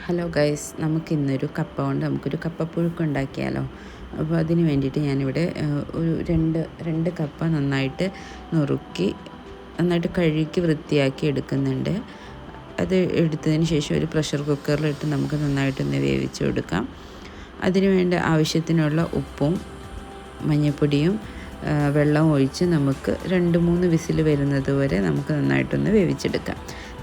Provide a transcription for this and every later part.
Hello guys, നമുക്കിന്നൊരു കപ്പ കൊണ്ട് നമുക്കൊരു കപ്പപ്പുഴുക്ക് ഉണ്ടാക്കിയാലോ. അപ്പോൾ അതിന് വേണ്ടിയിട്ട് ഞാനിവിടെ ഒരു രണ്ട് കപ്പ നന്നായിട്ട് നുറുക്കി നന്നായിട്ട് കഴുകി വൃത്തിയാക്കി എടുക്കുന്നുണ്ട്. അത് എടുത്തതിന് ശേഷം ഒരു പ്രഷർ കുക്കറിലിട്ട് നമുക്ക് നന്നായിട്ടൊന്ന് വേവിച്ച് കൊടുക്കാം. അതിന് വേണ്ട ആവശ്യത്തിനുള്ള ഉപ്പും മഞ്ഞൾപ്പൊടിയും വെള്ളം ഒഴിച്ച് നമുക്ക് 2-3 വിസിൽ വരുന്നത് വരെ നമുക്ക് നന്നായിട്ടൊന്ന് വേവിച്ചെടുക്കാം.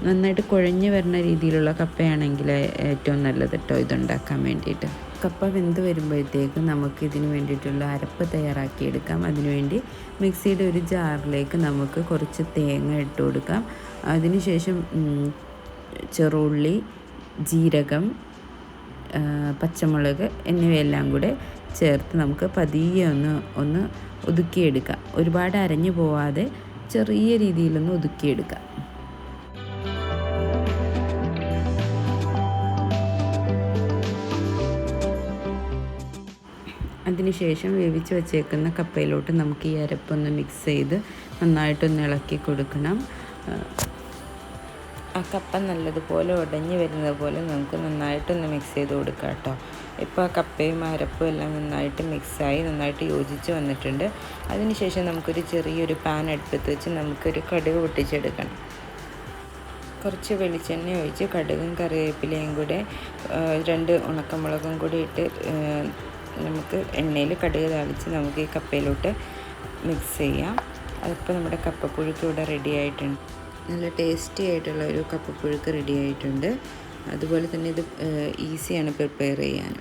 നന്നായിട്ട് കുഴഞ്ഞ് വരുന്ന രീതിയിലുള്ള കപ്പയാണെങ്കിൽ ഏറ്റവും നല്ലത് കേട്ടോ ഇതുണ്ടാക്കാൻ വേണ്ടിയിട്ട്. കപ്പ വെന്ത് വരുമ്പോഴത്തേക്കും നമുക്ക് ഇതിന് വേണ്ടിയിട്ടുള്ള അരപ്പ് തയ്യാറാക്കിയെടുക്കാം. അതിനുവേണ്ടി മിക്സിയുടെ ഒരു ജാറിലേക്ക് നമുക്ക് കുറച്ച് തേങ്ങ ഇട്ട് കൊടുക്കാം. അതിനുശേഷം ചെറുള്ളി, ജീരകം, പച്ചമുളക് എന്നിവയെല്ലാം കൂടെ ചേർത്ത് നമുക്ക് പതിയെ ഒന്ന് ഒതുക്കിയെടുക്കാം. ഒരുപാട് അരഞ്ഞു പോവാതെ ചെറിയ രീതിയിലൊന്ന് ഒതുക്കിയെടുക്കാം. അതിനുശേഷം വേവിച്ച് വച്ചേക്കുന്ന കപ്പയിലോട്ട് നമുക്ക് ഈ അരപ്പൊന്ന് മിക്സ് ചെയ്ത് നന്നായിട്ടൊന്ന് ഇളക്കി കൊടുക്കണം. ആ കപ്പ നല്ലതുപോലെ ഉടഞ്ഞ് വരുന്നത് പോലെ നമുക്ക് നന്നായിട്ടൊന്ന് മിക്സ് ചെയ്ത് കൊടുക്കാം കേട്ടോ. ഇപ്പോൾ ആ കപ്പയും അരപ്പും എല്ലാം നന്നായിട്ട് മിക്സായി നന്നായിട്ട് യോജിച്ച് വന്നിട്ടുണ്ട്. അതിനുശേഷം നമുക്കൊരു ചെറിയൊരു പാൻ അടുപ്പത്ത് വെച്ച് നമുക്കൊരു കടുക് പൊട്ടിച്ചെടുക്കണം. കുറച്ച് വെളിച്ചെണ്ണ ഒഴിച്ച് കടുകും കറിവേപ്പിലയും കൂടെ 2 ഉണക്കമുളകും കൂടി ഇട്ട് നമുക്ക് എണ്ണയിൽ കടുക് താളിച്ച് നമുക്ക് ഈ കപ്പയിലോട്ട് മിക്സ് ചെയ്യാം. അതിപ്പോൾ നമ്മുടെ കപ്പപ്പുഴുക്ക് ഇവിടെ റെഡി ആയിട്ടുണ്ട്. നല്ല ടേസ്റ്റി ആയിട്ടുള്ള ഒരു കപ്പപ്പുഴുക്ക് റെഡി ആയിട്ടുണ്ട്. അതുപോലെ തന്നെ ഇത് ഈസിയാണ് പ്രിപ്പയർ ചെയ്യാൻ.